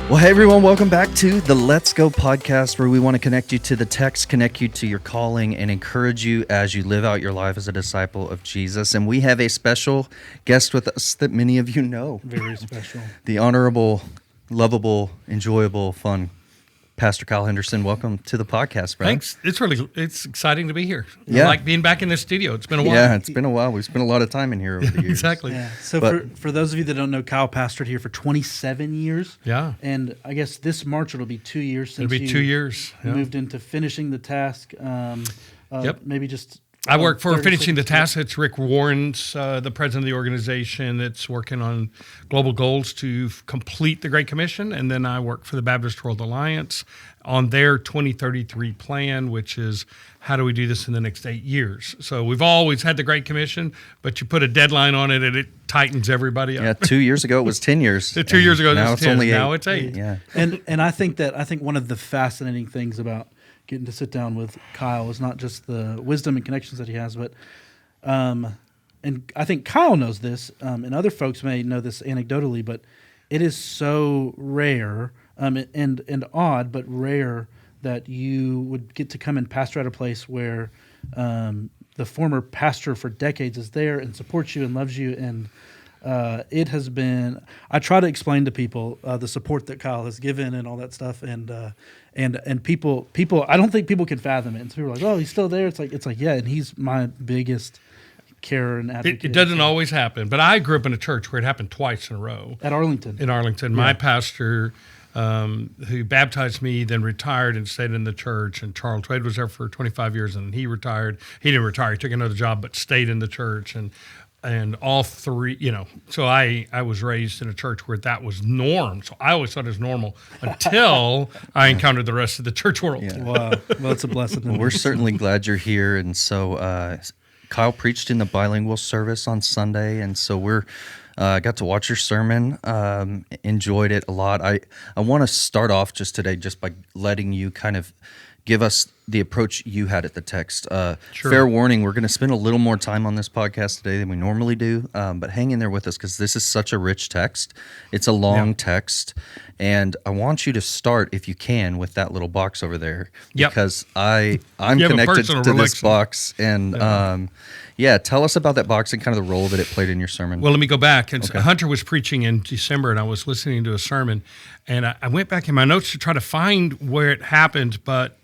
Well, hey everyone, welcome back to the Let's Go podcast, where we want to connect you to the text, connect you to your calling, and encourage you as you live out your life as a disciple of Jesus. And we have a special guest with us that many of you know. Very special. The honorable, lovable, enjoyable, fun Pastor Kyle Henderson. Welcome to the podcast, bro. Thanks. It's exciting to be here. Yeah. I like being back in the studio. It's been a while. Yeah, it's been a while. We've spent a lot of time in here over the years. Exactly. Yeah. So for those of you that don't know, Kyle pastored here for 27 years. Yeah. And I guess this March it'll be 2 years since It'll be 2 years. Yeah. moved into finishing the task. Yep. Maybe just... I work for 36 Finishing the Task. It's Rick Warren's the president of the organization that's working on global goals to complete the Great Commission. And then I work for the Baptist World Alliance on their 2033 plan, which is how do we do this in the next 8 years? So we've always had the Great Commission, but you put a deadline on it and it tightens everybody up. Yeah, 2 years ago it was 10 years. 2 years ago it now was it's 10. only 8. Now it's 8. Yeah. And I think one of the fascinating things about getting to sit down with Kyle is not just the wisdom and connections that he has, but and I think Kyle knows this, and other folks may know this anecdotally, but it is so rare and odd, but rare that you would get to come and pastor at a place where the former pastor for decades is there and supports you and loves you. And it has been, I try to explain to people the support that Kyle has given and all that stuff, and people, I don't think people can fathom it. And so people are like, oh, he's still there. It's like, yeah, and he's my biggest carer and advocate. It doesn't always happen, but I grew up in a church where it happened twice in a row. At Arlington. In Arlington. My pastor, who baptized me, then retired and stayed in the church, and Charles Wade was there for 25 years, and he retired. He didn't retire. He took another job, but stayed in the church, and all three, so I was raised in a church where that was norm. So I always thought it was normal until I encountered the rest of the church world. Yeah. Wow. Well, it's a blessing. Well, we're certainly glad you're here. And so Kyle preached in the bilingual service on Sunday, and so we're got to watch your sermon, enjoyed it a lot. I want to start off just today just by letting you kind of give us the approach you had at the text. Sure. Fair warning, we're going to spend a little more time on this podcast today than we normally do, but hang in there with us because this is such a rich text. It's a long text, and I want you to start, if you can, with that little box over there, because I'm connected to this box, and tell us about that box and kind of the role that it played in your sermon. Well, let me go back. Hunter was preaching in December, and I was listening to a sermon, and I went back in my notes to try to find where it happened, but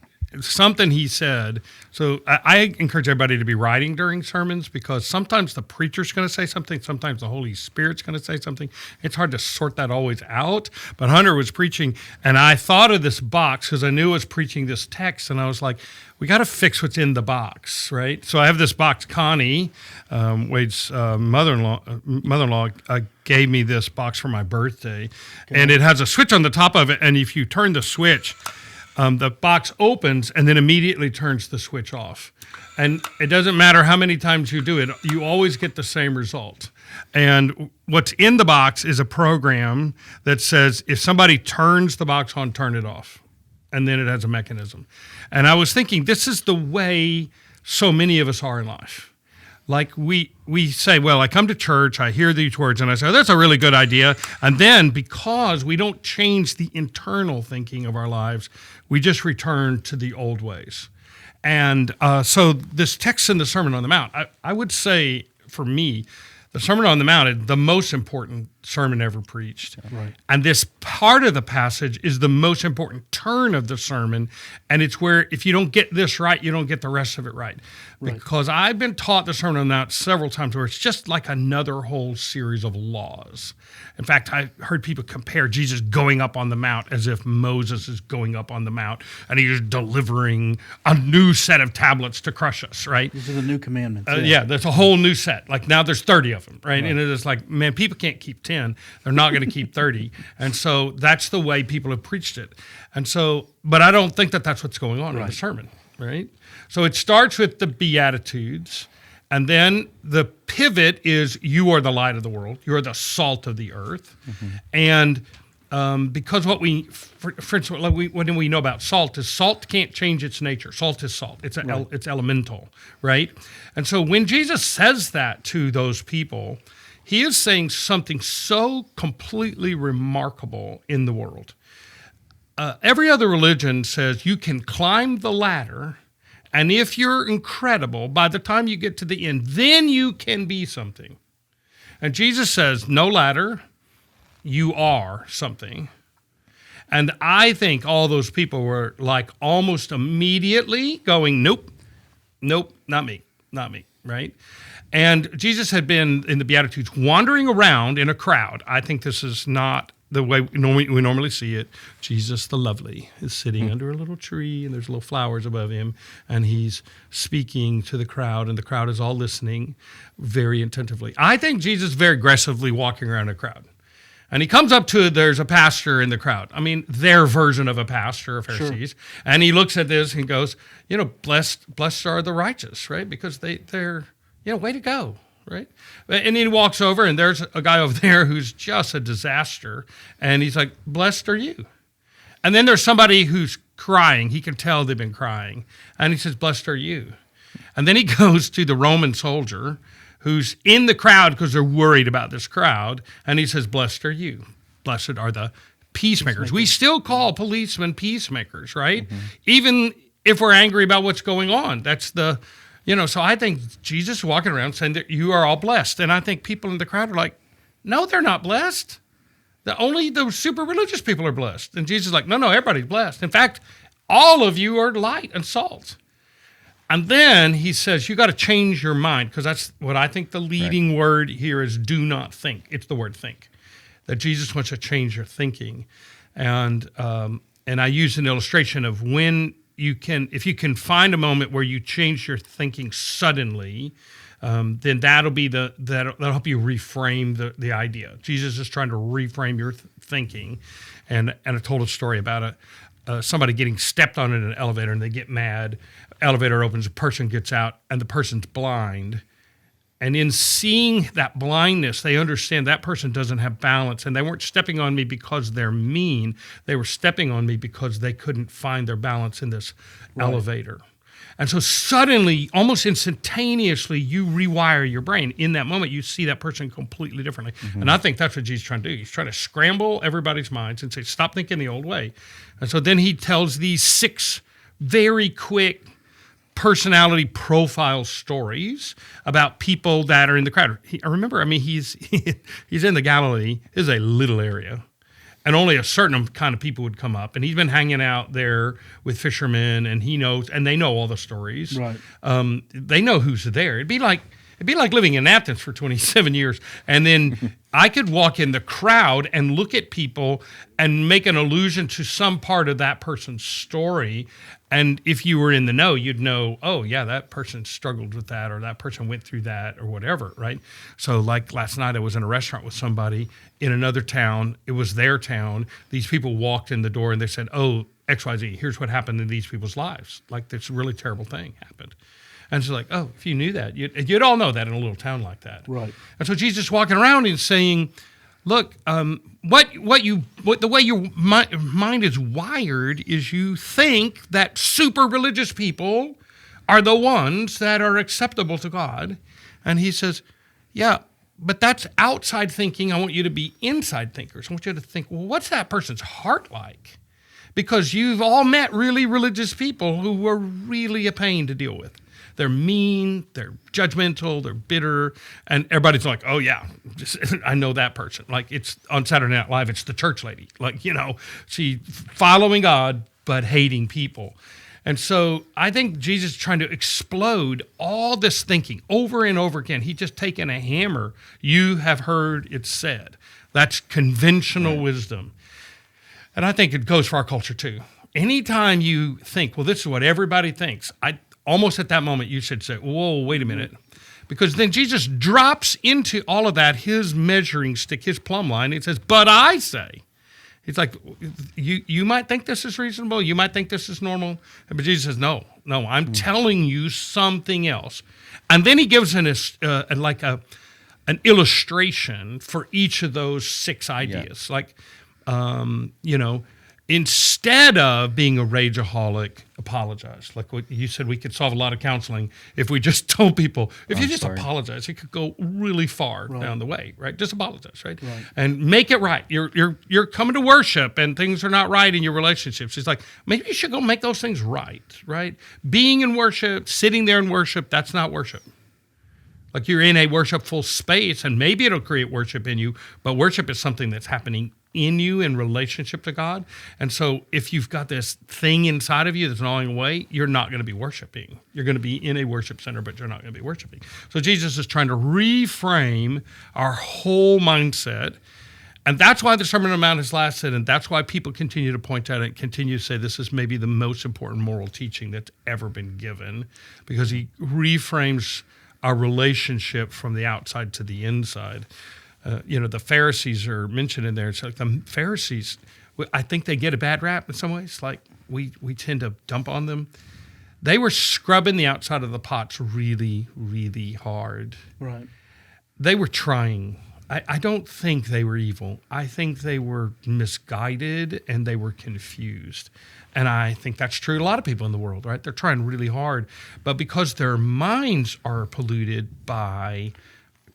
something he said. So I encourage everybody to be writing during sermons, because sometimes the preacher's going to say something, sometimes the Holy Spirit's going to say something. It's hard to sort that always out. But Hunter was preaching, and I thought of this box because I knew I was preaching this text, and I was like, we got to fix what's in the box, right? So I have this box. Connie, Wade's mother-in-law, gave me this box for my birthday, and it has a switch on the top of it, and if you turn the switch, the box opens and then immediately turns the switch off. And it doesn't matter how many times you do it, you always get the same result. And what's in the box is a program that says if somebody turns the box on, turn it off. And then it has a mechanism. And I was thinking, this is the way so many of us are in life. Like we say, well, I come to church, I hear these words, and I say, oh, that's a really good idea. And then because we don't change the internal thinking of our lives, we just return to the old ways. And so this text in the Sermon on the Mount, I would say for me, the Sermon on the Mount is the most important sermon ever preached. Right. And this part of the passage is the most important turn of the sermon. And it's where if you don't get this right, you don't get the rest of it right. Because I've been taught the Sermon on the Mount several times where it's just like another whole series of laws. In fact, I heard people compare Jesus going up on the Mount as if Moses is going up on the Mount and he's delivering a new set of tablets to crush us, right? These are the new commandments. There's a whole new set. Like now there's 30 of them, right? And it is like, man, people can't keep 10. They're not going to keep 30. And so that's the way people have preached it. And so, but I don't think that that's what's going on in the sermon, right? So it starts with the Beatitudes, and then the pivot is you are the light of the world. You are the salt of the earth. Mm-hmm. And because what for instance, what we know about salt is salt can't change its nature. Salt is salt. It's it's elemental, right? And so when Jesus says that to those people, he is saying something so completely remarkable in the world. Every other religion says you can climb the ladder, and if you're incredible, by the time you get to the end, then you can be something. And Jesus says, no ladder, you are something. And I think all those people were like almost immediately going, nope, not me, right? And Jesus had been in the Beatitudes wandering around in a crowd. I think this is not the way we normally see it. Jesus the lovely is sitting under a little tree, and there's little flowers above him, and he's speaking to the crowd, and the crowd is all listening very attentively. I think Jesus is very aggressively walking around a crowd. And he comes up to, there's a pastor in the crowd. I mean, their version of a pastor, of Pharisees. Sure. And he looks at this and goes, blessed are the righteous, right? Because they're, way to go, right? And he walks over, and there's a guy over there who's just a disaster. And he's like, blessed are you. And then there's somebody who's crying. He can tell they've been crying. And he says, blessed are you. And then he goes to the Roman soldier who's in the crowd because they're worried about this crowd. And he says, blessed are you. Blessed are the peacemakers. We still call policemen peacemakers, right? Mm-hmm. Even if we're angry about what's going on. That's the, so I think Jesus is walking around saying that you are all blessed. And I think people in the crowd are like, no, they're not blessed. Only the super religious people are blessed. And Jesus is like, no, everybody's blessed. In fact, all of you are light and salt. And then he says, you got to change your mind, because that's what I think the leading word here is, do not think. It's the word think, that Jesus wants to change your thinking. And I use an illustration of if you can find a moment where you change your thinking suddenly, then that'll help you reframe the idea. Jesus is trying to reframe your thinking. And I told a story about somebody getting stepped on in an elevator, and they get mad. Elevator opens, a person gets out, and the person's blind. And in seeing that blindness, they understand that person doesn't have balance. And they weren't stepping on me because they're mean. They were stepping on me because they couldn't find their balance in this elevator. And so suddenly, almost instantaneously, you rewire your brain. In that moment, you see that person completely differently. Mm-hmm. And I think that's what Jesus is trying to do. He's trying to scramble everybody's minds and say, stop thinking the old way. And so then he tells these 6 very quick personality profile stories about people that are in the crowd. He's in the Galilee. This is a little area. And only a certain kind of people would come up. And he's been hanging out there with fishermen, and he knows, and they know all the stories. Right. They know who's there. It'd be like living in Athens for 27 years. And then I could walk in the crowd and look at people and make an allusion to some part of that person's story. And if you were in the know, you'd know, oh, yeah, that person struggled with that, or that person went through that, or whatever, right? So like last night, I was in a restaurant with somebody in another town. It was their town. These people walked in the door, and they said, oh, XYZ, here's what happened in these people's lives. Like this really terrible thing happened. And it's like, oh, if you knew that, you'd all know that in a little town like that. Right. And so Jesus is walking around and saying, look, the way your mind is wired is you think that super religious people are the ones that are acceptable to God. And he says, yeah, but that's outside thinking. I want you to be inside thinkers. I want you to think, well, what's that person's heart like? Because you've all met really religious people who were really a pain to deal with. They're mean, they're judgmental, they're bitter, and everybody's like, oh, yeah, I know that person. Like, it's on Saturday Night Live, it's the church lady. Like, she following God but hating people. And so I think Jesus is trying to explode all this thinking over and over again. He's just taken a hammer. You have heard it said. That's conventional wisdom. And I think it goes for our culture, too. Anytime you think, well, this is what everybody thinks, almost at that moment, you should say, whoa, wait a minute. Because then Jesus drops into all of that, his measuring stick, his plumb line. He says, but I say. He's like, you might think this is reasonable. You might think this is normal. But Jesus says, no, I'm telling you something else. And then he gives an illustration for each of those 6 ideas. Yeah. Like, instead of being a rageaholic, apologize. Like what you said, we could solve a lot of counseling if we just told people, if you just apologize, it could go really far down the way, right? Just apologize, right? And make it right. You're coming to worship and things are not right in your relationships. It's like, maybe you should go make those things right? Being in worship, sitting there in worship, that's not worship. Like you're in a worshipful space and maybe it'll create worship in you, but worship is something that's happening in you in relationship to God. And so if you've got this thing inside of you that's gnawing away, you're not going to be worshiping. You're going to be in a worship center, but you're not going to be worshiping. So Jesus is trying to reframe our whole mindset. And that's why the Sermon on the Mount has lasted, and that's why people continue to point out and continue to say this is maybe the most important moral teaching that's ever been given, because he reframes our relationship from the outside to the inside. The Pharisees are mentioned in there. It's like the Pharisees, I think they get a bad rap in some ways. Like we tend to dump on them. They were scrubbing the outside of the pots really, really hard. Right. They were trying. I don't think they were evil. I think they were misguided and they were confused. And I think that's true to a lot of people in the world, right? They're trying really hard. But because their minds are polluted by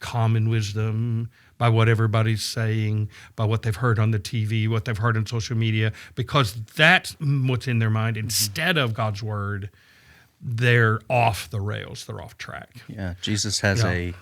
common wisdom, by what everybody's saying, by what they've heard on the TV, what they've heard on social media, because that's what's in their mind instead of God's word, they're off the rails, they're off track. Yeah, Jesus has a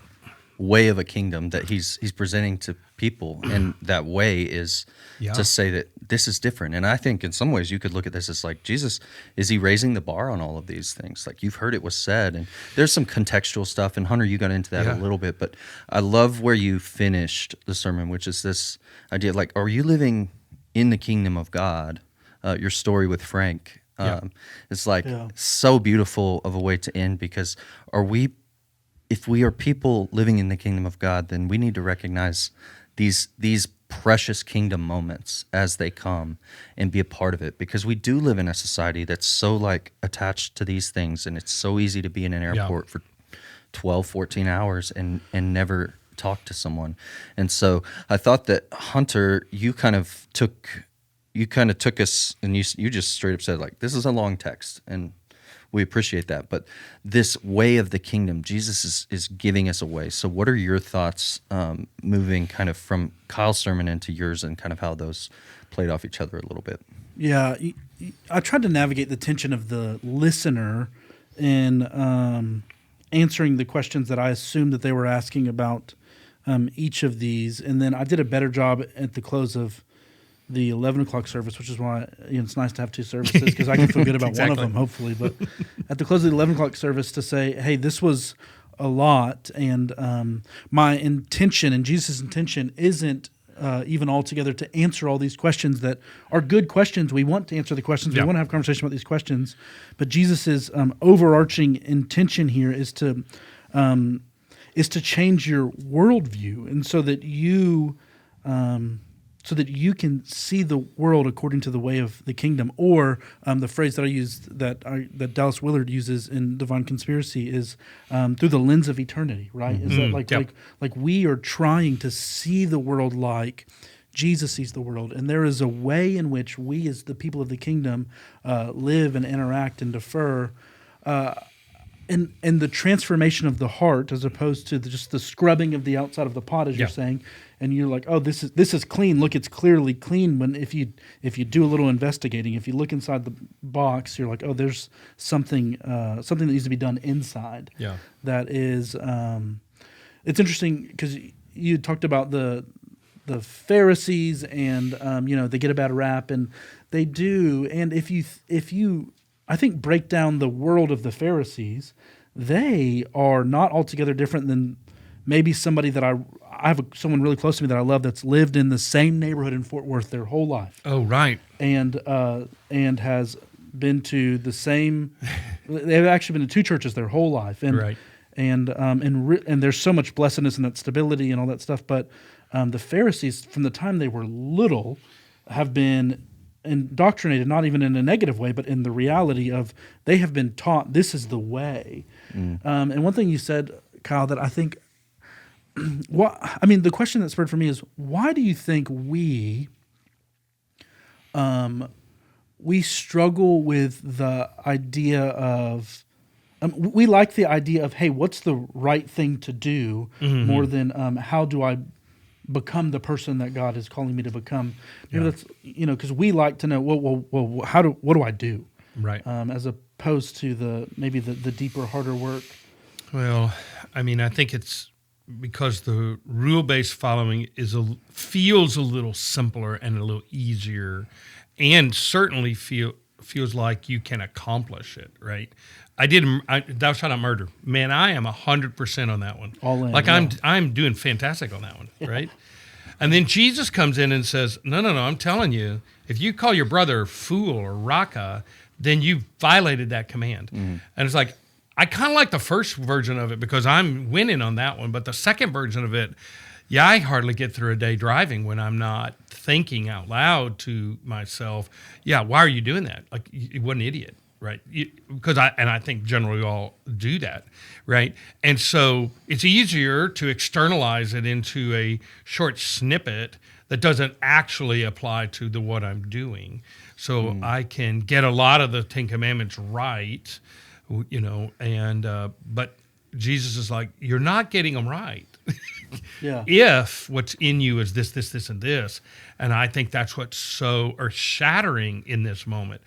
way of a kingdom that he's presenting to people, and that way is to say that this is different. And I think in some ways you could look at this as like, Jesus, is he raising the bar on all of these things? Like, you've heard it was said, and there's some contextual stuff, and Hunter, you got into that a little bit, but I love where you finished the sermon, which is this idea, like, are you living in the kingdom of God? Your story with Frank, it's like so beautiful of a way to end, because if we are people living in the kingdom of God, then we need to recognize these precious kingdom moments as they come and be a part of it, because we do live in a society that's so like attached to these things, and it's so easy to be in an airport for 12, 14 hours and never talk to someone. And so I thought that, Hunter, you kind of took us, and you just straight up said, like, this is a long text, and we appreciate that. But this way of the kingdom, Jesus is giving us a way. So what are your thoughts moving kind of from Kyle's sermon into yours, and kind of how those played off each other a little bit? Yeah, I tried to navigate the tension of the listener in answering the questions that I assumed that they were asking about each of these. And then I did a better job at the close of the 11 o'clock service, which is why it's nice to have two services, because I can feel good about one of them, hopefully. But at the close of the 11 o'clock service, to say, hey, this was a lot, and my intention and Jesus' intention isn't even altogether to answer all these questions that are good questions. We want to answer the questions. We want to have conversation about these questions. But Jesus' overarching intention here is to change your worldview, and so that you can see the world according to the way of the kingdom. Or the phrase that I used that Dallas Willard uses in Divine Conspiracy is through the lens of eternity, right? Is that like we are trying to see the world like Jesus sees the world, and there is a way in which we as the people of the kingdom live and interact and defer and the transformation of the heart, as opposed to just the scrubbing of the outside of the pot, as you're saying. And you're like, oh, this is clean. Look, it's clearly clean. When if you do a little investigating, if you look inside the box, you're like, oh, there's something that needs to be done inside. Yeah, that is. It's interesting because you talked about the Pharisees, and they get a bad rap, and they do. And if you I think break down the world of the Pharisees, they are not altogether different than maybe somebody that I have someone really close to me that I love that's lived in the same neighborhood in Fort Worth their whole life. Oh, right. And has been to the same. They've actually been to two churches their whole life. And right. And there's so much blessedness in that stability and all that stuff. But the Pharisees, from the time they were little, have been indoctrinated, not even in a negative way, but in the reality of they have been taught this is the way. And one thing you said, Kyle, that I think. The question that spurred for me is, why do you think we we struggle with the idea of we like the idea of, hey, what's the right thing to do, more than how do I become the person that God is calling me to become. Maybe that's, because we like to know, well, what do I do? Right. As opposed to the deeper, harder work. Well, I mean, I think it's because the rule-based following feels a little simpler and a little easier, and certainly feels like you can accomplish it, right? Thou shalt not murder. Man, I am 100% on that one. All in. Like yeah. I'm doing fantastic on that one, right? And then Jesus comes in and says, no, I'm telling you, if you call your brother fool or raka, then you violated that command. And it's like, I kind of like the first version of it because I'm winning on that one. But the second version of it, I hardly get through a day driving when I'm not thinking out loud to myself, why are you doing that? Like, what an idiot, right? Because I think generally we all do that, right? And so it's easier to externalize it into a short snippet that doesn't actually apply to what I'm doing. So I can get a lot of the Ten Commandments right, but Jesus is like, you're not getting them right. If what's in you is this, and this. And I think that's what's so shattering in this moment.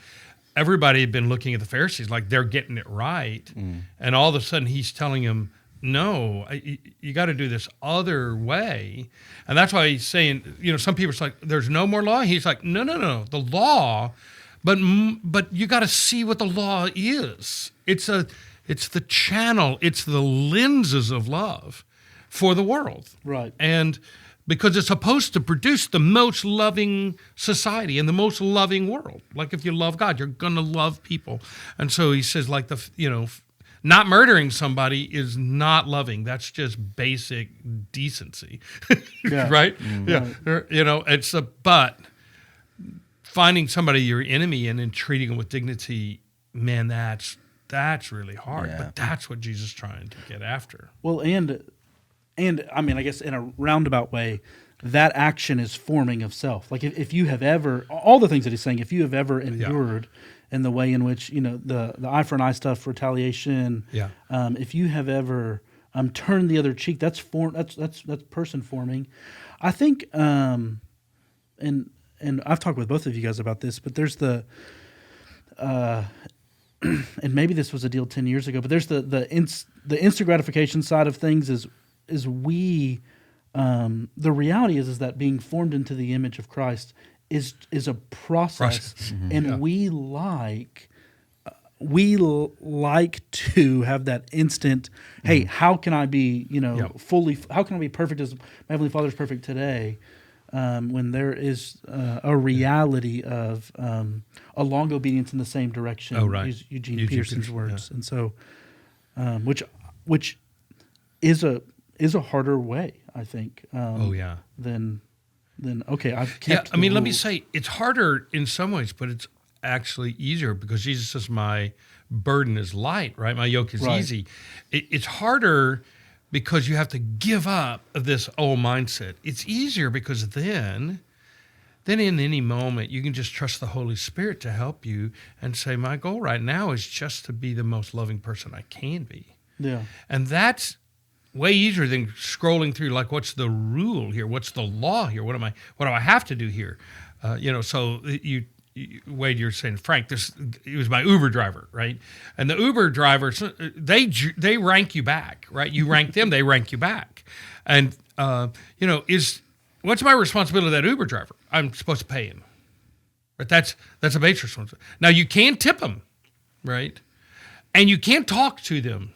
Everybody had been looking at the Pharisees like they're getting it right. And all of a sudden he's telling them, no, you got to do this other way. And that's why he's saying, some people are like, there's no more law. He's like, no, the law, but you got to see what the law is. It's the channel, it's the lenses of love for the world. Right. And because it's supposed to produce the most loving society and the most loving world. Like if you love God, you're going to love people. And so he says like not murdering somebody is not loving. That's just basic decency, right? Right. But finding somebody your enemy and then treating them with dignity, man, that's really hard. Yeah. But that's what Jesus is trying to get after. Well, and I mean, I guess in a roundabout way, that action is forming of self. Like if you have ever, all the things that he's saying, if you have ever endured in the way in which, the eye for an eye stuff, retaliation, if you have ever turned the other cheek, that's person forming. I think, and I've talked with both of you guys about this, but there's the, and maybe this was a deal 10 years ago, but there's the instant gratification side of things is we, the reality is that being formed into the image of Christ is a process. And we like to have that instant, hey, how can I be, how can I be perfect as my Heavenly Father is perfect today? When there is a reality of a long obedience in the same direction, use Eugene Peterson's words, and so which is a harder way, I think. Than okay, I've kept. I mean, let me say it's harder in some ways, but it's actually easier because Jesus says, "My burden is light, right? My yoke is easy." It's harder because you have to give up this old mindset. It's easier because then in any moment, you can just trust the Holy Spirit to help you and say, my goal right now is just to be the most loving person I can be. Yeah. And that's way easier than scrolling through, like, what's the rule here? What's the law here? What do I have to do here? So Wade, you're saying, Frank, he was my Uber driver, right? And the Uber drivers, they rank you back, right? You rank them, they rank you back. And, what's my responsibility to that Uber driver? I'm supposed to pay him. But that's a base responsibility. Now, you can tip them, right? And you can talk to them.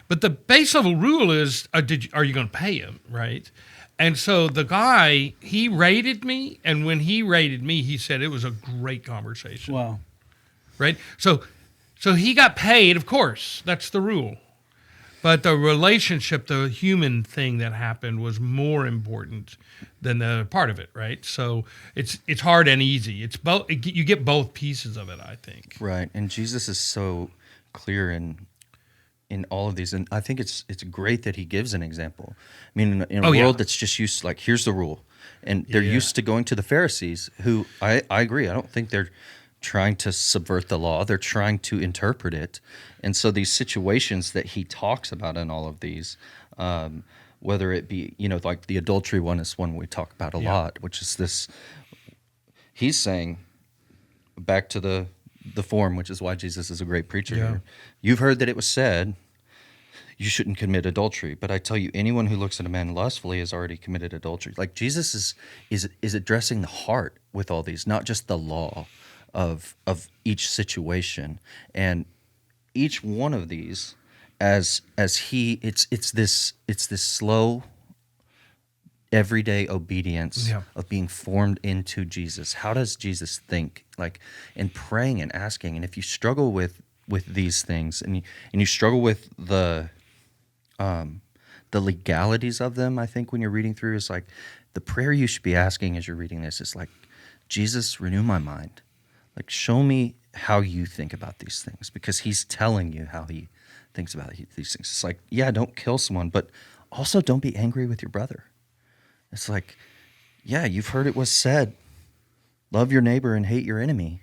But the base level rule is, are you going to pay him, right? And so the guy, he rated me, and when he rated me, he said it was a great conversation. Wow. Right? So he got paid, of course. That's the rule. But the relationship, the human thing that happened was more important than the part of it, right? So it's hard and easy. It's both. You get both pieces of it, I think. Right. And Jesus is so clear in all of these, and I think it's great that he gives an example. I mean, in a world that's just used to, like, here's the rule, and they're used to going to the Pharisees, who I agree. I don't think they're trying to subvert the law. They're trying to interpret it. And so these situations that he talks about in all of these, whether it be, like the adultery one is one we talk about a lot, which is this, he's saying, back to the form, which is why Jesus is a great preacher here. You've heard that it was said, you shouldn't commit adultery. But I tell you, anyone who looks at a man lustfully has already committed adultery. Like Jesus is addressing the heart with all these, not just the law of each situation. And each one of these, it's this slow, everyday obedience of being formed into Jesus. How does Jesus think? Like, and praying and asking. And if you struggle with these things, and you struggle with the legalities of them, I think when you're reading through, is like the prayer you should be asking as you're reading this is like, Jesus, renew my mind. Like, show me how you think about these things, because he's telling you how he thinks about these things. It's like, don't kill someone, but also don't be angry with your brother. It's like, you've heard it was said, love your neighbor and hate your enemy.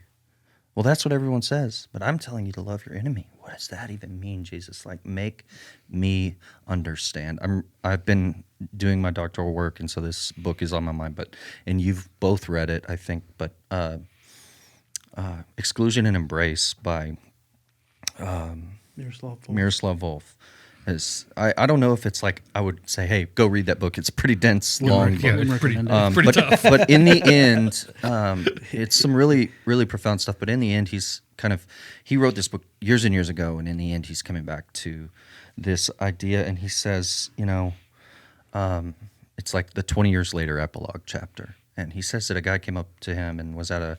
Well, that's what everyone says, but I'm telling you to love your enemy. What does that even mean, Jesus? Like, make me understand. I've been doing my doctoral work, and so this book is on my mind. And you've both read it, I think. But Exclusion and Embrace by Miroslav Volf. I don't know if it's like I would say, hey, go read that book. It's pretty dense, long. It's pretty tough. But in the end, it's some really, really profound stuff. But in the end, he wrote this book years and years ago, and in the end, he's coming back to this idea, and he says, it's like the 20 years later epilogue chapter, and he says that a guy came up to him and was at a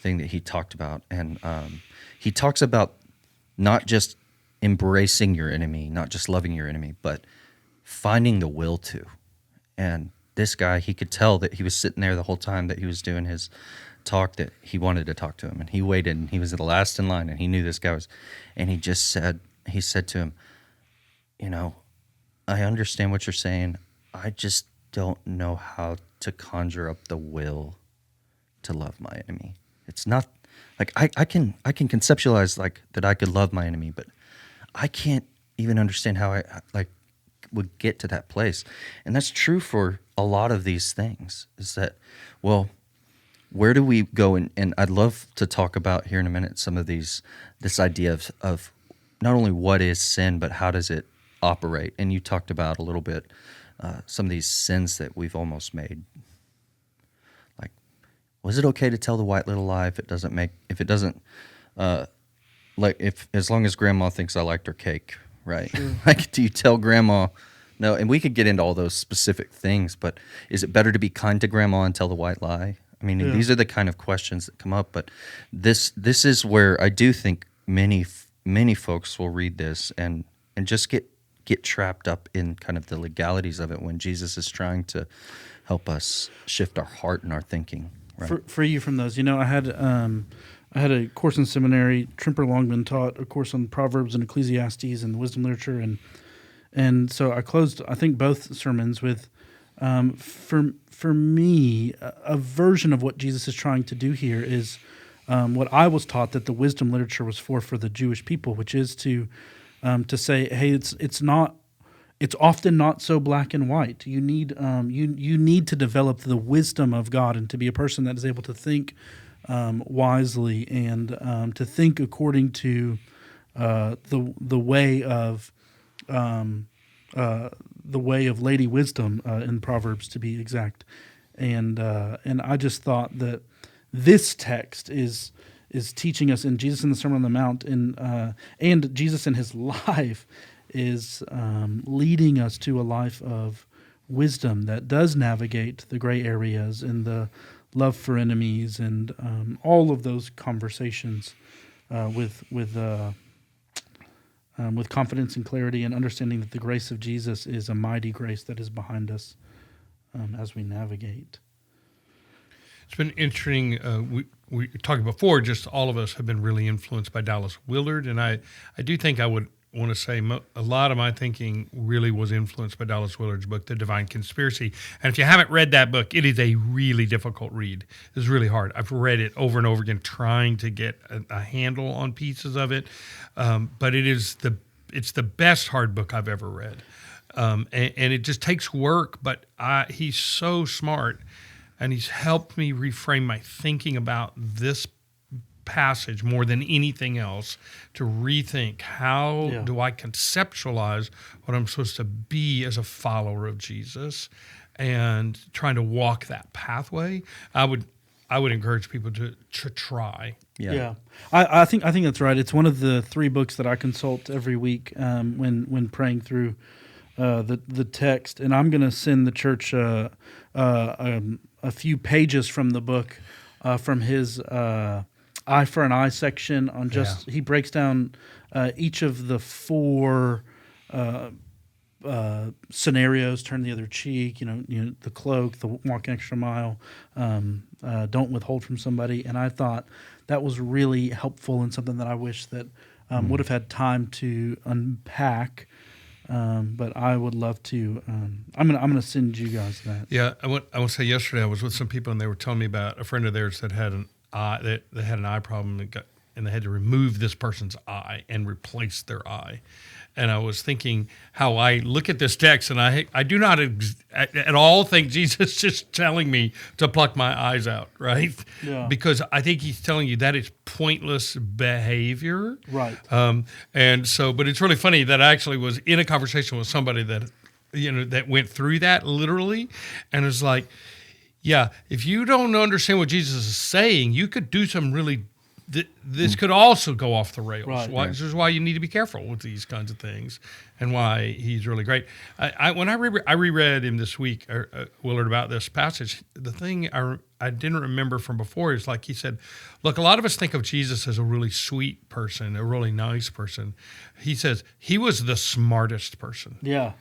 thing that he talked about, and he talks about not just embracing your enemy, not just loving your enemy, but finding the will to. And this guy, he could tell that he was sitting there the whole time that he was doing his talk, that he wanted to talk to him, and he waited, and he was the last in line, and he knew this guy was, and he said to him, I understand what you're saying. I just don't know how to conjure up the will to love my enemy. It's not like I can conceptualize like that I could love my enemy, but I can't even understand how I would get to that place. And that's true for a lot of these things, is that, well, where do we go? And I'd love to talk about here in a minute some of this idea of not only what is sin, but how does it operate? And you talked about a little bit some of these sins that we've almost made. Like, was it okay to tell the white little lie if as long as grandma thinks I liked her cake, right? Sure. Like, do you tell grandma? No, and we could get into all those specific things, but is it better to be kind to grandma and tell the white lie? I mean, these are the kind of questions that come up, but this is where I do think many folks will read this and just get trapped up in kind of the legalities of it when Jesus is trying to help us shift our heart and our thinking. Right? Free you from those. I had a course in seminary. Trimper Longman taught a course on Proverbs and Ecclesiastes and wisdom literature, and so I closed, I think, both sermons with, for me, a version of what Jesus is trying to do here is what I was taught that the wisdom literature was for the Jewish people, which is to say, hey, it's often not so black and white. You need you need to develop the wisdom of God and to be a person that is able to think wisely and to think according to the way of Lady Wisdom in Proverbs, to be exact. And I just thought that this text is teaching us, and Jesus in the Sermon on the Mount, and Jesus in his life is leading us to a life of wisdom that does navigate the gray areas and the love for enemies and all of those conversations with confidence and clarity, and understanding that the grace of Jesus is a mighty grace that is behind us as we navigate. It's been interesting. We were talking before, just all of us have been really influenced by Dallas Willard, and I do think I would want to say a lot of my thinking really was influenced by Dallas Willard's book, The Divine Conspiracy. And if you haven't read that book, it is a really difficult read. It's really hard. I've read it over and over again, trying to get a handle on pieces of it. But it's the best hard book I've ever read. And it just takes work, but he's so smart, and he's helped me reframe my thinking about this passage more than anything else, to rethink how do I conceptualize what I'm supposed to be as a follower of Jesus, and trying to walk that pathway. I would encourage people to try. Yeah. I think that's right. It's one of the 3 books that I consult every week when praying through the text, and I'm going to send the church a few pages from the book, from his Eye for an Eye section on he breaks down each of the 4 scenarios: turn the other cheek, the cloak, the walk an extra mile, don't withhold from somebody. And I thought that was really helpful, and something that I wish that would have had time to unpack. But I would love to. I'm gonna send you guys that. Yeah, I want to say yesterday I was with some people, and they were telling me about a friend of theirs that had an eye, that had an eye problem, and they had to remove this person's eye and replace their eye. And I was thinking how I look at this text, and I do not at all think Jesus is just telling me to pluck my eyes out, right? Yeah. Because I think he's telling you that it's pointless behavior. Right. And so, but it's really funny that I actually was in a conversation with somebody that, that went through that literally, and it's like, yeah, if you don't understand what Jesus is saying, you could do some really. This could also go off the rails. Right. This is why you need to be careful with these kinds of things, and why he's really great. When I reread him this week, Willard, about this passage, the thing I didn't remember from before is, like he said, look, a lot of us think of Jesus as a really sweet person, a really nice person. He says he was the smartest person. Yeah.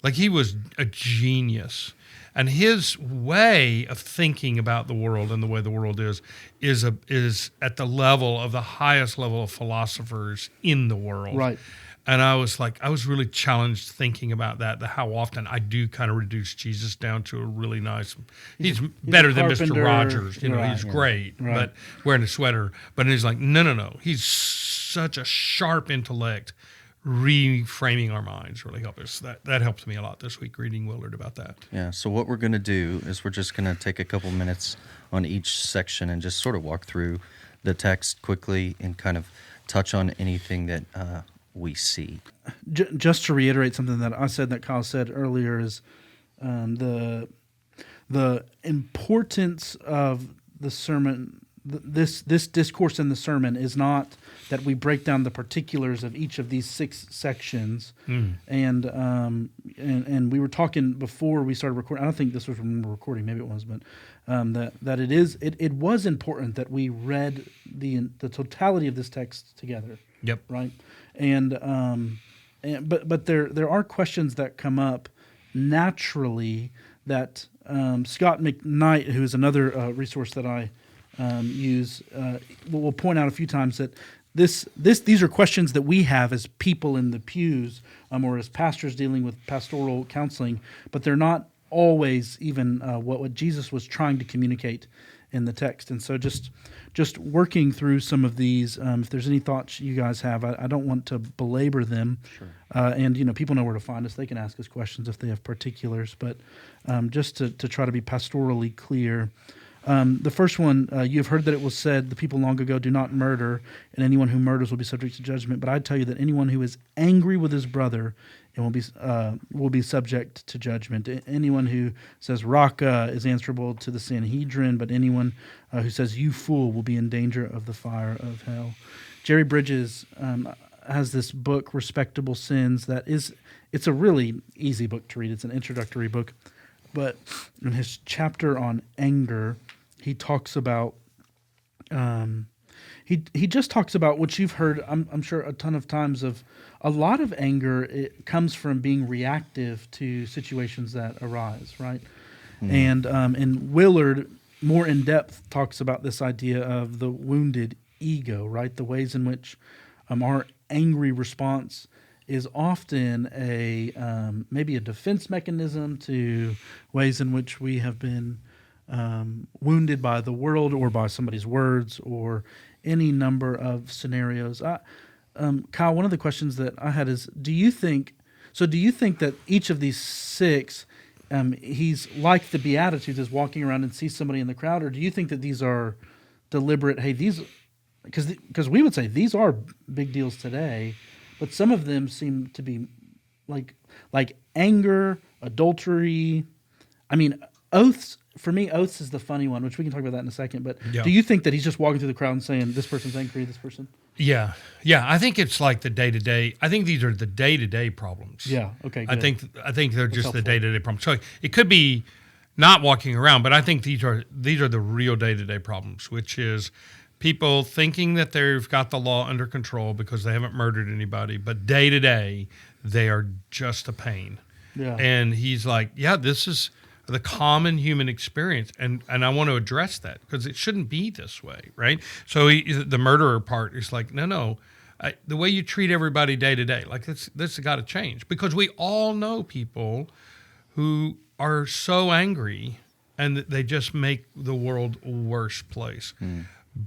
Like, he was a genius. And his way of thinking about the world and the way the world is at the level of the highest level of philosophers in the world. Right. And I was really challenged thinking about that, how often I do kind of reduce Jesus down to a really nice. He's better than Mr. Rogers. He's great, but wearing a sweater. But he's like, no. He's such a sharp intellect. Reframing our minds really helped us. That helped me a lot this week, reading Willard about that. Yeah, so what we're going to do is we're just going to take a couple minutes on each section and just sort of walk through the text quickly and kind of touch on anything that we see. Just to reiterate something that I said that Kyle said earlier is the importance of the sermon. This discourse in the sermon is not that we break down the particulars of each of these 6 sections, and we were talking before we started recording. I don't think this was when we were recording, maybe it was, but that it was important that we read the totality of this text together. Yep. Right, but there are questions that come up naturally that Scott McKnight, who is another resource that I use, will point out a few times that these are questions that we have as people in the pews, or as pastors dealing with pastoral counseling, but they're not always even what Jesus was trying to communicate in the text. And so just working through some of these, if there's any thoughts you guys have, I don't want to belabor them. Sure. And people know where to find us. They can ask us questions if they have particulars, but just to try to be pastorally clear. The first one, you have heard that it was said, the people long ago, do not murder, and anyone who murders will be subject to judgment. But I tell you that anyone who is angry with his brother will be subject to judgment. Anyone who says raka is answerable to the Sanhedrin, but anyone who says you fool will be in danger of the fire of hell. Jerry Bridges has this book, Respectable Sins, it's a really easy book to read. It's an introductory book. But in his chapter on anger, he talks about he just talks about what you've heard, I'm sure, a ton of times, of a lot of anger. It comes from being reactive to situations that arise, right? Mm. And Willard, more in depth, talks about this idea of the wounded ego, right? The ways in which our angry response is often a maybe a defense mechanism to ways in which we have been wounded by the world or by somebody's words or any number of scenarios. Kyle, one of the questions that I had is, do you think that each of these six, he's like the Beatitudes, is walking around and sees somebody in the crowd, or do you think that these are deliberate? Hey, these, because we would say these are big deals today, but some of them seem to be like anger, adultery. I mean, oaths. For me, oaths is the funny one, which we can talk about that in a second. But do you think that he's just walking through the crowd and saying, this person's angry, this person? Yeah. I think it's like the day-to-day. I think these are the day-to-day problems. Yeah. Okay. Good. I think they're just the day-to-day problems. So it could be not walking around, but I think these are the real day-to-day problems, which is people thinking that they've got the law under control because they haven't murdered anybody, but day-to-day they are just a pain. Yeah. And he's like, yeah, this is the common human experience, and I want to address that because it shouldn't be this way, right? So the murderer part is like, no, the way you treat everybody day to day, like this has got to change, because we all know people who are so angry and they just make the world a worse place,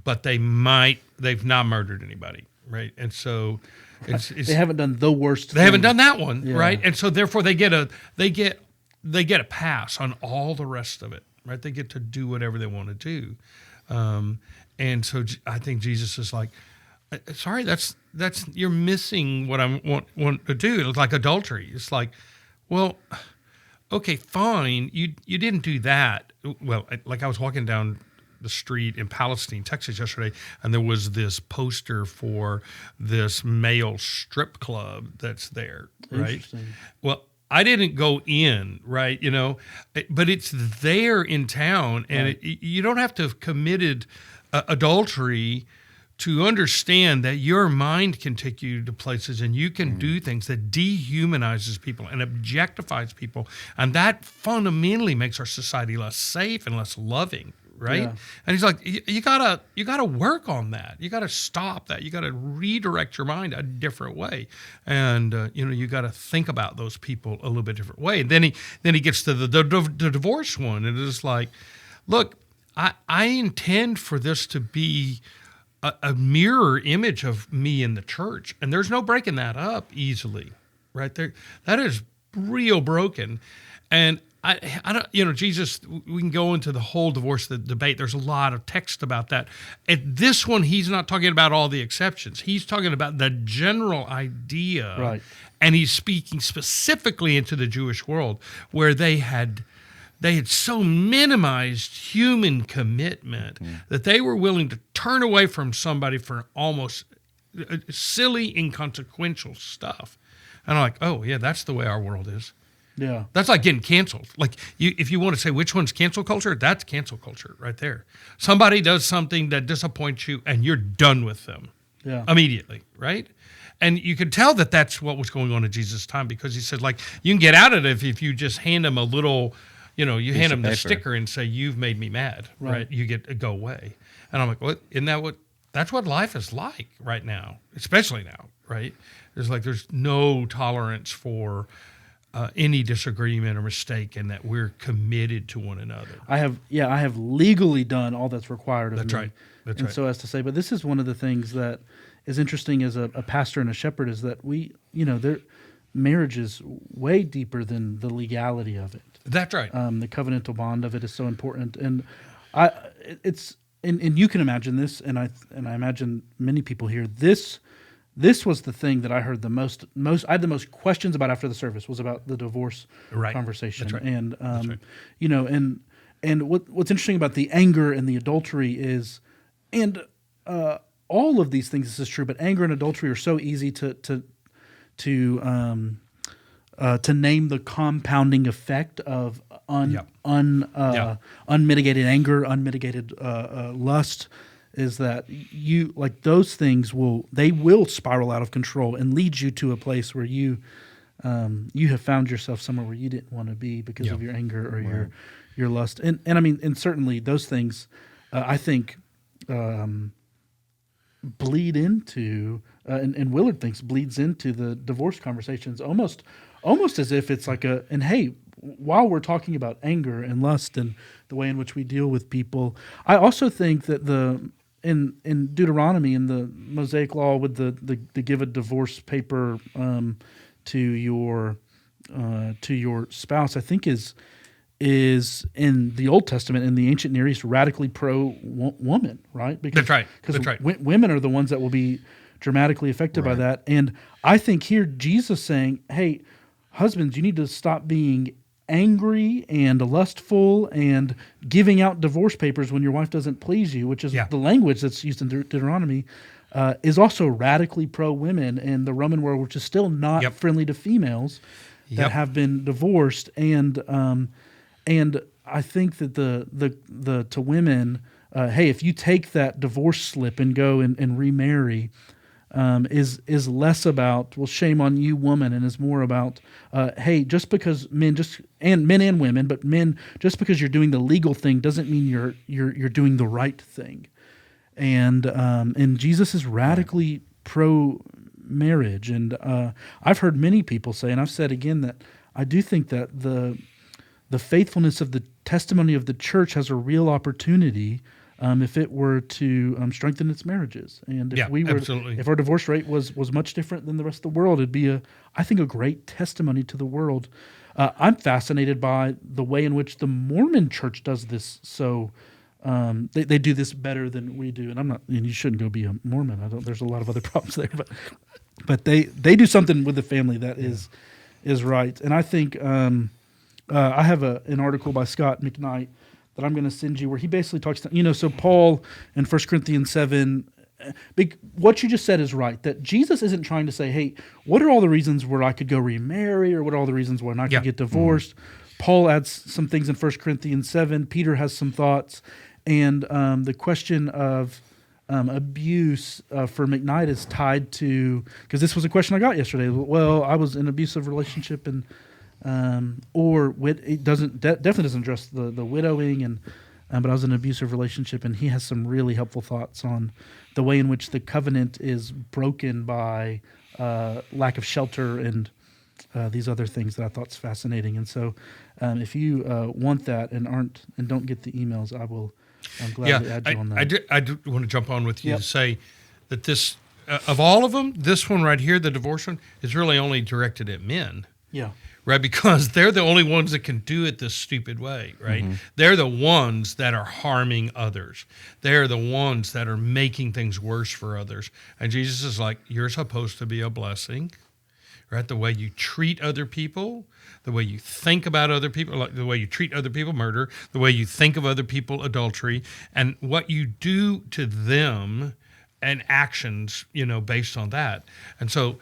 but they've not murdered anybody, right? And so they haven't done the worst. They haven't done that one, Yeah. right? And so therefore they get a pass on all the rest of it, right? They get to do whatever they want to do. And so I think Jesus is like, sorry, that's you're missing what I want to do. It's like adultery. It's like, well, okay, fine. You didn't do that. Well, like I was walking down the street in Palestine, Texas yesterday, and there was this poster for this male strip club that's there, right? Interesting. Well, I didn't go in, right? But it's there in town, and Right. you don't have to have committed adultery to understand that your mind can take you to places and you can do things that dehumanizes people and objectifies people, and that fundamentally makes our society less safe and less loving. Right. Yeah. And he's like, you gotta work on that. You gotta stop that. You gotta redirect your mind a different way. And, you gotta think about those people a little bit different way. And then he gets to the divorce one. And it's like, look, I intend for this to be a mirror image of me in the church. And there's no breaking that up easily, right there. That is real broken. And I don't, Jesus, we can go into the whole divorce debate. There's a lot of text about that. At this one, he's not talking about all the exceptions. He's talking about the general idea. Right. And he's speaking specifically into the Jewish world, where they had so minimized human commitment that they were willing to turn away from somebody for almost silly, inconsequential stuff. And I'm like, oh, yeah, that's the way our world is. Yeah. That's like getting canceled. Like, if you want to say which one's cancel culture, that's cancel culture right there. Somebody does something that disappoints you, and you're done with them immediately, right? And you could tell that that's what was going on in Jesus' time, because he said, like, you can get out of it if you just hand them a little, you hand them the sticker and say, you've made me mad, right? You get to go away. And I'm like, what? That's what life is like right now, especially now, right? There's no tolerance for any disagreement or mistake, and that we're committed to one another. I have legally done all that's required of me. That's right. That's right. So as to say, but this is one of the things that is interesting as a pastor and a shepherd, is that their marriage is way deeper than the legality of it. That's right. The covenantal bond of it is so important, and and you can imagine this, and I imagine many people here. This was the thing that I heard the most. I had the most questions about after the service was about the divorce conversation. That's right. And That's right. And what's interesting about the anger and the adultery is, and all of these things, this is true, but anger and adultery are so easy to name the compounding effect of unmitigated anger, unmitigated lust. Is that you, like, those things will spiral out of control and lead you to a place where you have found yourself somewhere where you didn't want to be because of your anger or your lust, and I mean, and certainly those things I think bleed into and Willard thinks bleeds into the divorce conversations almost as if it's like and hey, while we're talking about anger and lust and the way in which we deal with people, I also think that in Deuteronomy, in the Mosaic Law, with the give a divorce paper to your spouse, I think is in the Old Testament, in the ancient Near East, radically pro woman, right? Because, That's right. Because That's right. Women are the ones that will be dramatically affected by that. And I think here Jesus saying, hey, husbands, you need to stop being angry and lustful and giving out divorce papers when your wife doesn't please you, which is the language that's used in Deuteronomy, is also radically pro-women in the Roman world, which is still not friendly to females that have been divorced. And I think that the to women, hey, if you take that divorce slip and go and remarry, is less about, well, shame on you, woman, and is more about, hey, just because men and women, but men, just because you're doing the legal thing doesn't mean you're doing the right thing. And Jesus is radically pro marriage, and I've heard many people say, and I've said again, that I do think that the faithfulness of the testimony of the church has a real opportunity if it were to strengthen its marriages. And if our divorce rate was much different than the rest of the world, it'd be I think a great testimony to the world. I'm fascinated by the way in which the Mormon church does this. So they do this better than we do. And you shouldn't go be a Mormon. There's a lot of other problems there, but they do something with the family that is right. And I think I have an article by Scott McKnight that I'm going to send you, where he basically talks to, so Paul in 1 Corinthians 7, what you just said is right, that Jesus isn't trying to say, hey, what are all the reasons where I could go remarry, or what are all the reasons where I could get divorced? Paul adds some things in 1 Corinthians 7. Peter has some thoughts. And the question of abuse for McKnight is tied to, because this was a question I got yesterday. Well, I was in an abusive relationship, and it definitely doesn't address the widowing, but I was in an abusive relationship, and he has some really helpful thoughts on the way in which the covenant is broken by lack of shelter and these other things that I thought is fascinating. And so, if you want that and don't get the emails, I'm glad to add you on that. I do want to jump on with you to say that this, of all of them, this one right here, the divorce one, is really only directed at men. Yeah. Right, because they're the only ones that can do it this stupid way, right? Mm-hmm. They're the ones that are harming others. They're the ones that are making things worse for others. And Jesus is like, you're supposed to be a blessing, right? The way you treat other people, the way you think about other people, like the way you treat other people, murder, the way you think of other people, adultery, and what you do to them and actions, based on that. And so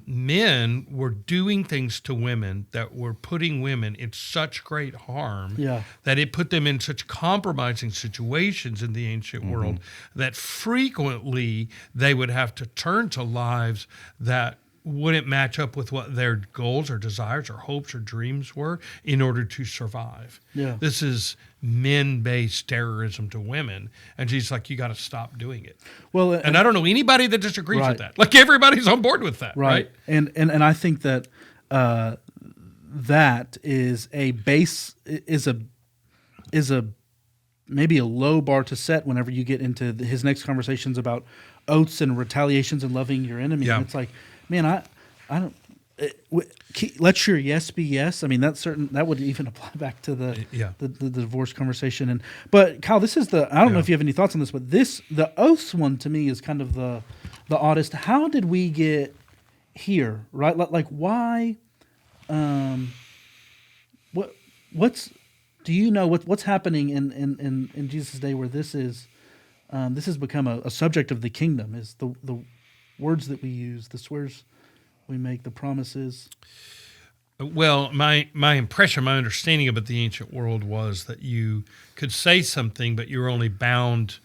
men were doing things to women that were putting women in such great harm that it put them in such compromising situations in the ancient world that frequently they would have to turn to lives that wouldn't match up with what their goals or desires or hopes or dreams were in order to survive. Yeah. This is men-based terrorism to women. And she's like, you got to stop doing it. Well, and I don't know anybody that disagrees with that. Like, everybody's on board with that. Right. And I think that that is a maybe a low bar to set whenever you get into his next conversations about oaths and retaliations and loving your enemy. Yeah. And it's like, man, I don't. Let your yes be yes. I mean, that would even apply back to the divorce conversation. But Kyle, this is I don't know if you have any thoughts on this, but the oaths one to me is kind of the oddest. How did we get here? Right? Like why? What's do you know what's happening in Jesus' day where this has become a subject of the kingdom? Is the words that we use, the swears we make, the promises? Well, my impression, my understanding about the ancient world was that you could say something, but you're only bound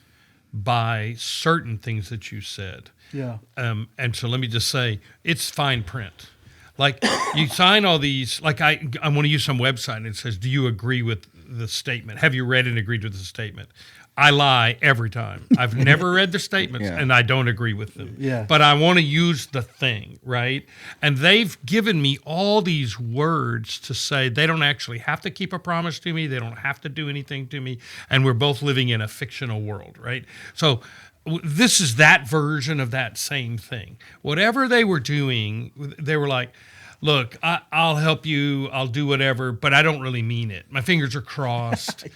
by certain things that you said. Yeah. And so let me just say, it's fine print. Like, you sign all these, like I want to use some website and it says, do you agree with the statement. Have you read and agreed with the statement? I lie every time. I've never read the statements, and I don't agree with them. Yeah. But I want to use the thing, right? And they've given me all these words to say they don't actually have to keep a promise to me. They don't have to do anything to me. And we're both living in a fictional world, right? So this is that version of that same thing. Whatever they were doing, they were like, look, I'll help you. I'll do whatever, but I don't really mean it. My fingers are crossed,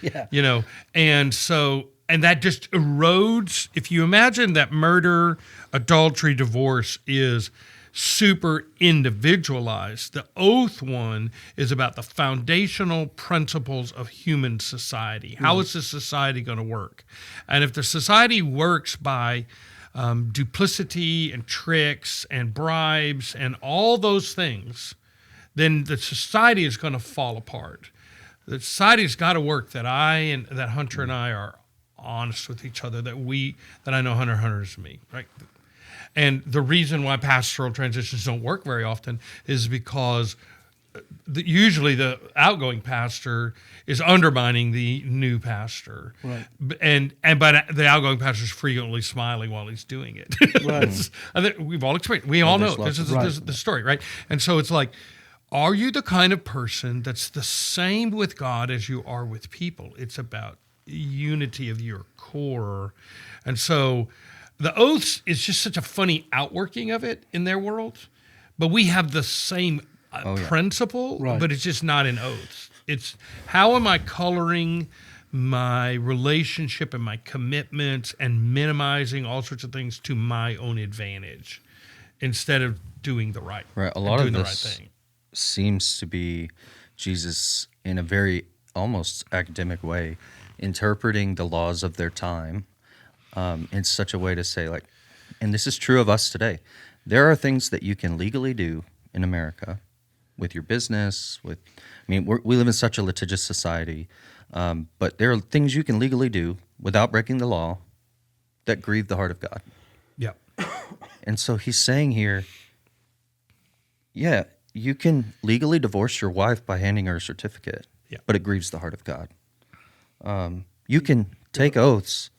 and that just erodes. If you imagine that murder, adultery, divorce is super individualized, the oath one is about the foundational principles of human society. How is this society going to work? And if the society works by duplicity and tricks and bribes and all those things, then the society is going to fall apart. The society's got to work that Hunter and I are honest with each other, that I know Hunter is me, right? And the reason why pastoral transitions don't work very often is because usually the outgoing pastor is undermining the new pastor, right? But the outgoing pastor is frequently smiling while he's doing it. Right. I think we've all experienced. We all know this is the story, right? And so it's like, are you the kind of person that's the same with God as you are with people? It's about unity of your core, and so the oaths is just such a funny outworking of it in their world, but we have the same principle, but it's just not in oaths. It's how am I coloring my relationship and my commitments and minimizing all sorts of things to my own advantage instead of doing the right. Right. A lot of doing this the right thing seems to be Jesus in a very almost academic way interpreting the laws of their time in such a way to say, like, and this is true of us today, there are things that you can legally do in America with your business, we live in such a litigious society, but there are things you can legally do without breaking the law that grieve the heart of God. Yeah. And so he's saying here, you can legally divorce your wife by handing her a certificate, but it grieves the heart of God. You can take oaths,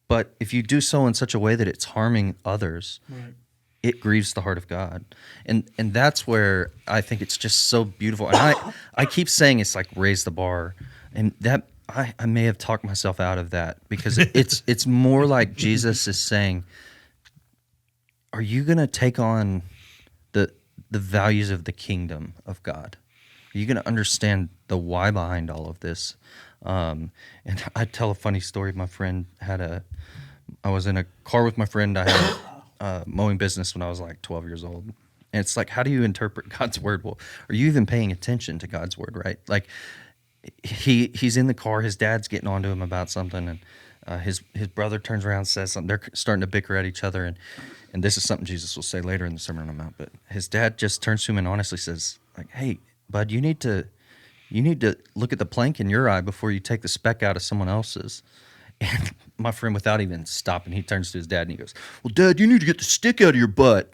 but if you do so in such a way that it's harming others, it grieves the heart of God. And that's where I think it's just so beautiful. And I keep saying it's like raise the bar. And that I may have talked myself out of that because it's more like Jesus is saying, are you going to take on the values of the kingdom of God? Are you going to understand the why behind all of this? And I tell a funny story. My friend I was in a car with my friend. I had a mowing business when I was like 12 years old. And it's like, how do you interpret God's word? Well, are you even paying attention to God's word, right? Like he's in the car, his dad's getting onto him about something, and his brother turns around and says something. They're starting to bicker at each other, and this is something Jesus will say later in the Sermon on the Mount. But his dad just turns to him and honestly says, like, hey, bud, you need to look at the plank in your eye before you take the speck out of someone else's. And my friend, without even stopping, he turns to his dad and he goes, well, Dad, you need to get the stick out of your butt.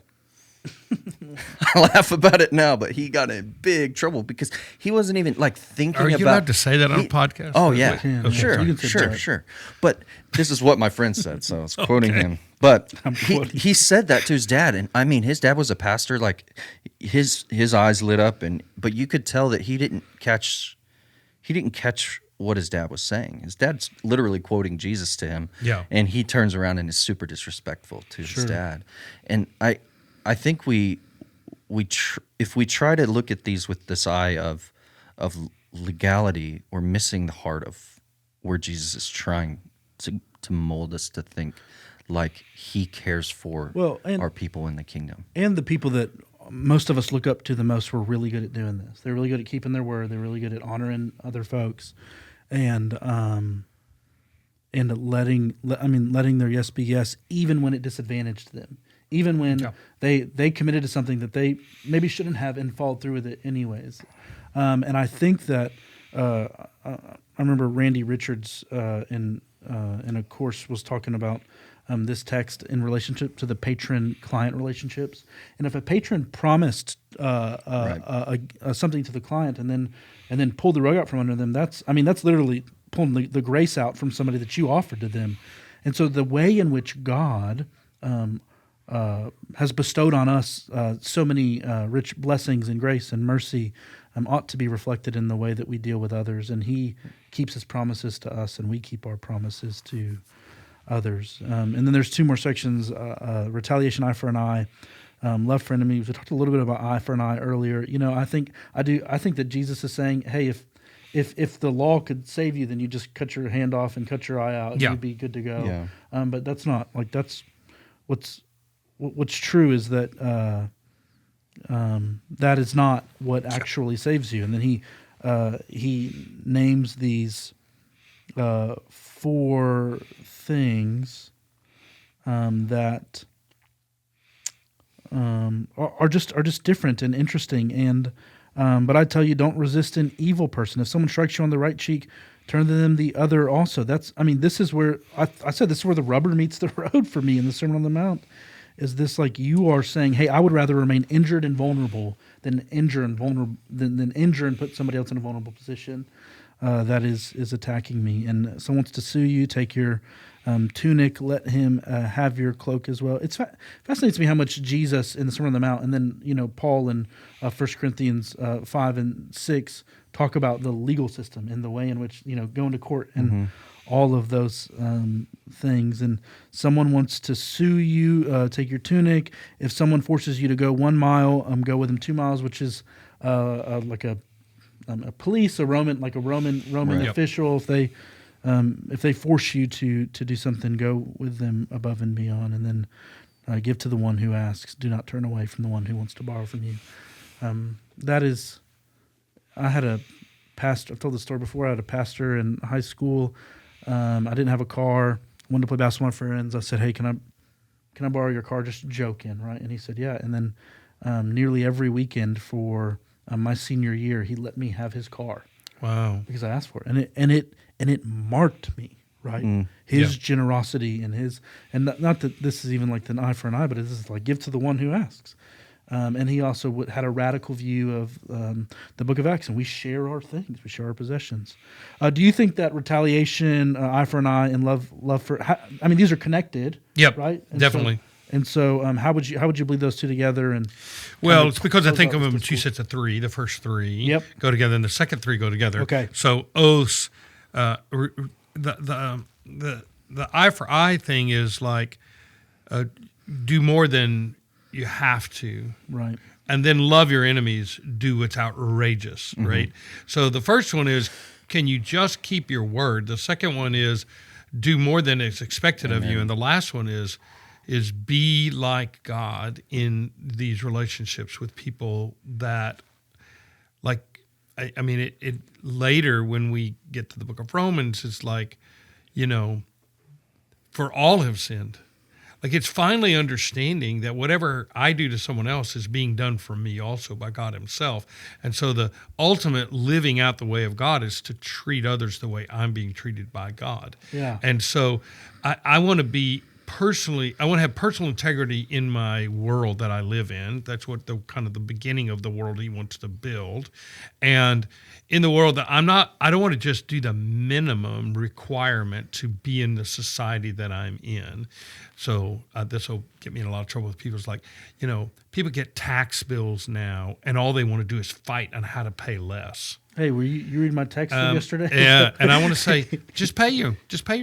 I laugh about it now, but he got in big trouble because he wasn't even like thinking about. Are you allowed to say that on a podcast? Oh yeah, Okay. sure. But this is what my friend said, so I was quoting him. But he said that to his dad, and I mean, his dad was a pastor. Like his eyes lit up, but you could tell that he didn't catch what his dad was saying. His dad's literally quoting Jesus to him, and he turns around and is super disrespectful to his dad. And I think if we try to look at these with this eye of legality, we're missing the heart of where Jesus is trying to mold us to think like he cares for our people in the kingdom. And the people that most of us look up to the most were really good at doing this. They're really good at keeping their word. They're really good at honoring other folks, and letting their yes be yes, even when it disadvantaged them. Even when they committed to something that they maybe shouldn't have and followed through with it anyways. And I think that I remember Randy Richards in a course was talking about this text in relationship to the patron-client relationships. And if a patron promised something to the client and then pulled the rug out from under them, that's literally pulling the grace out from somebody that you offered to them. And so the way in which God has bestowed on us so many rich blessings and grace and mercy ought to be reflected in the way that we deal with others. And he keeps his promises to us, and we keep our promises to others. And then there's two more sections, retaliation, eye for an eye, love for enemies. We talked a little bit about eye for an eye earlier. I think that Jesus is saying, hey, if the law could save you, then you just cut your hand off and cut your eye out, and you'd be good to go. Yeah. But that's not, that's what's true is that that is not what actually saves you. And then he names these 4 things that are just different and interesting. And but I tell you, don't resist an evil person. If someone strikes you on the right cheek, turn to them the other also. This is where I said this is where the rubber meets the road for me in the Sermon on the Mount. Is this like you are saying, hey, I would rather remain injured and vulnerable than injure and put somebody else in a vulnerable position that is attacking me. And someone wants to sue you, take your tunic, let him have your cloak as well. It fascinates me how much Jesus in the Sermon on the Mount, and then Paul in 1 Corinthians 5 and 6 talk about the legal system and the way in which going to court and all of those things. And someone wants to sue you, take your tunic. If someone forces you to go 1 mile, go with them 2 miles, which is like a police, a Roman official. If they force you to do something, go with them above and beyond. And then give to the one who asks. Do not turn away from the one who wants to borrow from you. I had a pastor. I've told this story before. I had a pastor in high school. I didn't have a car. Wanted to play basketball with my friends. I said, "Hey, can I borrow your car?" Just joking, right? And he said, "Yeah." And then nearly every weekend for my senior year, he let me have his car. Wow! Because I asked for it, and it marked me, right? His generosity and not that this is even like the eye for an eye, but this is like give to the one who asks. And he also had a radical view of the Book of Acts, and we share our things, we share our possessions. Do you think that retaliation, eye for an eye, and love for these are connected? Yep, right. And definitely. So, how would you believe those two together? And it's because I think of them in 2 sets of 3. The first 3 go together, and the second 3 go together. Okay. So oaths, the eye for eye thing is like do more than you have to, right? And then love your enemies, do what's outrageous, right? So the first one is, can you just keep your word? The second one is, do more than is expected of you. And the last one is be like God in these relationships with people that, like, it later when we get to the book of Romans, it's like, for all have sinned. Like, it's finally understanding that whatever I do to someone else is being done for me also by God himself. And so the ultimate living out the way of God is to treat others the way I'm being treated by God. Yeah. And so I want to have personal integrity in my world that I live in. That's what the beginning of the world he wants to build. And in the world that I don't want to just do the minimum requirement to be in the society that I'm in. So this will get me in a lot of trouble with people. It's like, people get tax bills now, and all they want to do is fight on how to pay less. Hey, were you reading my text from yesterday? Yeah, and I want to say, just pay your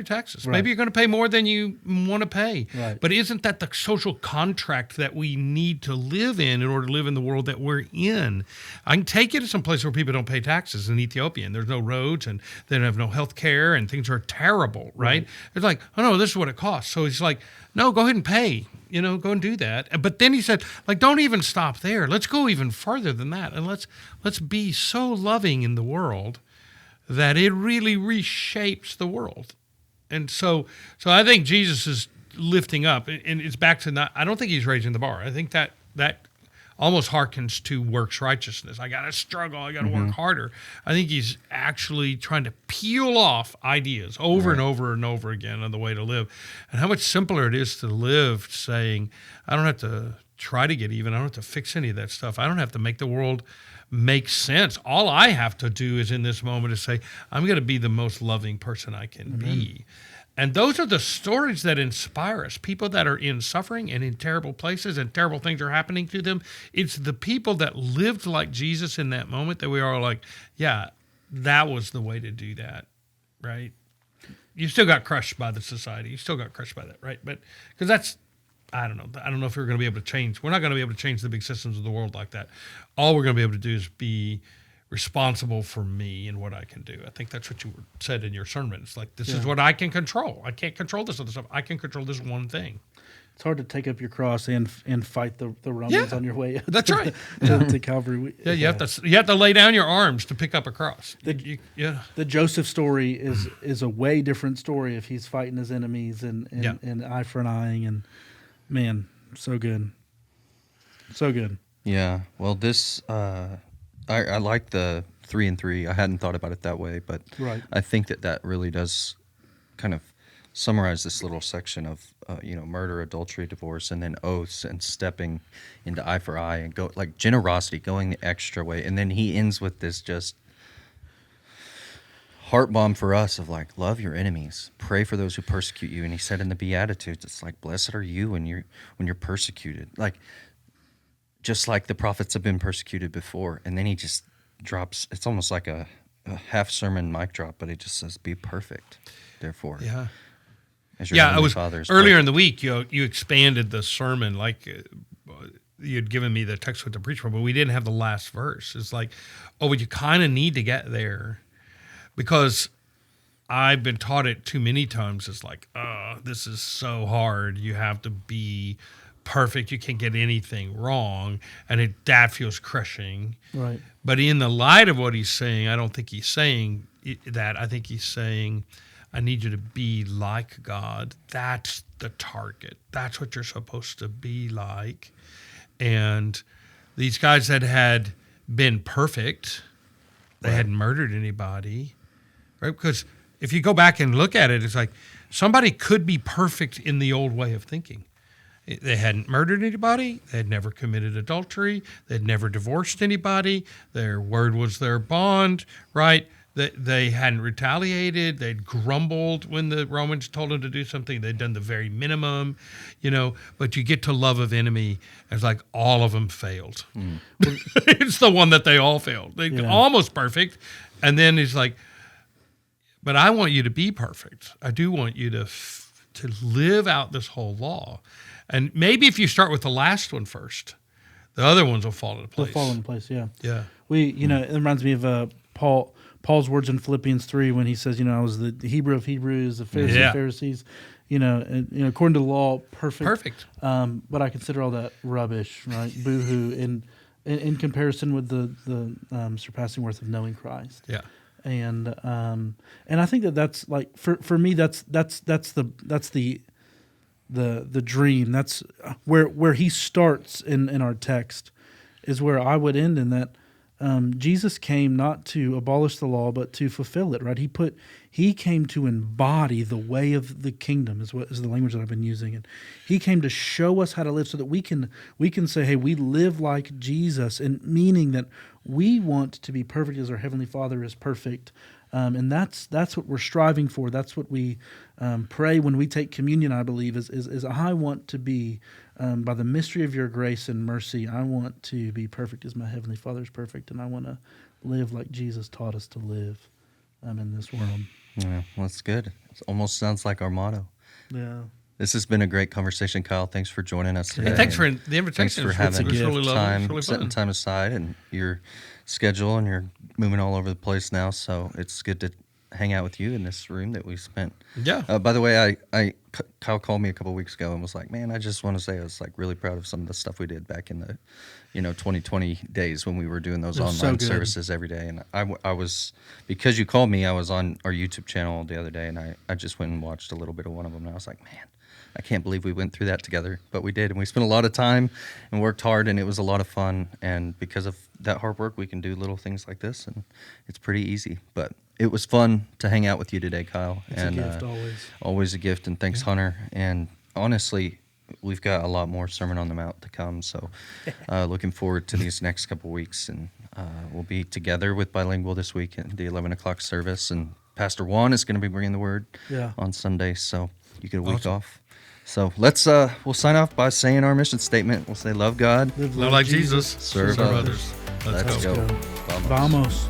taxes. Right. Maybe you're going to pay more than you want to pay. Right. But isn't that the social contract that we need to live in order to live in the world that we're in? I can take you to some place where people don't pay taxes in Ethiopia, and there's no roads, and they don't have no health care, and things are terrible, right? It's like, oh, no, this is what it costs. So he's like, no, go ahead and pay. Go and do that. But then he said, like, don't even stop there. Let's go even further than that. And let's be so loving in the world that it really reshapes the world. And so I think Jesus is lifting up, and it's back to I don't think he's raising the bar. I think that almost harkens to works righteousness. I got to struggle. I got to work harder. I think he's actually trying to peel off ideas over and over and over again on the way to live. And how much simpler it is to live saying, I don't have to try to get even. I don't have to fix any of that stuff. I don't have to make the world make sense. All I have to do is in this moment to say, I'm going to be the most loving person I can be. And those are the stories that inspire us. People that are in suffering and in terrible places and terrible things are happening to them. It's the people that lived like Jesus in that moment that we are like, yeah, that was the way to do that, right? You still got crushed by the society. You still got crushed by that, right? But because that's, I don't know. I don't know if we're going to be able to change. We're not going to be able to change the big systems of the world like that. All we're going to be able to do is be responsible for me and what I can do. I think that's what you said in your sermon. It's like, this is what I can control. I can't control this other stuff. I can control this one thing. It's hard to take up your cross and fight the Romans on your way. That's right. to Calvary. You have to lay down your arms to pick up a cross. The Joseph story is a way different story if he's fighting his enemies and eye for an eye, and man, so good. So good. Yeah. Well, this I like the 3 and 3. I hadn't thought about it that way, but I think that really does kind of summarize this little section of murder, adultery, divorce, and then oaths and stepping into eye for eye and go like generosity, going the extra way. And then he ends with this just heart bomb for us of like, love your enemies, pray for those who persecute you. And he said in the Beatitudes, it's like, blessed are you when you're persecuted. Like, just like the prophets have been persecuted before. And then he just drops, it's almost like a half sermon mic drop, but he just says, be perfect, therefore. Yeah. As your Heavenly Father is earlier perfect. in the week, you expanded the sermon, like you'd given me the text with the preach from, but we didn't have the last verse. It's like, oh, but you kind of need to get there, because I've been taught it too many times. It's like, this is so hard. You have to be perfect. You can't get anything wrong. And that feels crushing. Right. But in the light of what he's saying, I don't think he's saying that. I think he's saying, I need you to be like God. That's the target. That's what you're supposed to be like. And these guys that had been perfect, they hadn't murdered anybody, right? Because if you go back and look at it, it's like somebody could be perfect in the old way of thinking. They hadn't murdered anybody. They had never committed adultery. They had never divorced anybody. Their word was their bond, right? They hadn't retaliated. They'd grumbled when the Romans told them to do something. They'd done the very minimum, But you get to love of enemy, it's like all of them failed. It's the one that they all failed. They almost perfect. And then he's like, but I want you to be perfect. I do want you to live out this whole law. And maybe if you start with the last one first, the other ones will fall into place. They'll fall into place, yeah. Yeah. It reminds me of Paul's words in Philippians 3 when he says, I was the Hebrew of Hebrews, the Pharisee of Pharisees, and according to the law, perfect. But I consider all that rubbish, right? Boo-hoo, in comparison with the surpassing worth of knowing Christ. Yeah. And I think that's like for me that's the dream. That's where he starts in our text is where I would end, in that Jesus came not to abolish the law but to fulfill it, right? He came to embody the way of the kingdom, is the language that I've been using, and he came to show us how to live so that we can say, hey, we live like Jesus, and meaning that we want to be perfect as our Heavenly Father is perfect. And that's what we're striving for. That's what we pray when we take communion, I believe, is I want to be, by the mystery of your grace and mercy, I want to be perfect as my Heavenly Father is perfect, and I want to live like Jesus taught us to live in this world. Yeah, well, that's good. It almost sounds like our motto. Yeah. This has been a great conversation, Kyle. Thanks for joining us today. Hey, thanks for the invitation. Thanks for having really setting time aside, and your schedule, and you're moving all over the place now, so it's good to hang out with you in this room that we spent. Yeah. By the way, Kyle called me a couple weeks ago and was like, man, I just want to say I was like really proud of some of the stuff we did back in the 2020 days when we were doing those online services every day. And I was, because you called me, I was on our YouTube channel the other day, and I just went and watched a little bit of one of them, and I was like, man, I can't believe we went through that together, but we did. And we spent a lot of time and worked hard, and it was a lot of fun. And because of that hard work, we can do little things like this, and it's pretty easy. But it was fun to hang out with you today, Kyle. It's a gift always. Always a gift, and thanks, Hunter. And honestly, we've got a lot more Sermon on the Mount to come, so looking forward to these next couple weeks. And we'll be together with Bilingual this week at the 11 o'clock service, and Pastor Juan is going to be bringing the word on Sunday, so you get a week off. So we'll sign off by saying our mission statement. We'll say, love God, Live like Jesus, serve others. Let's go. Vamos.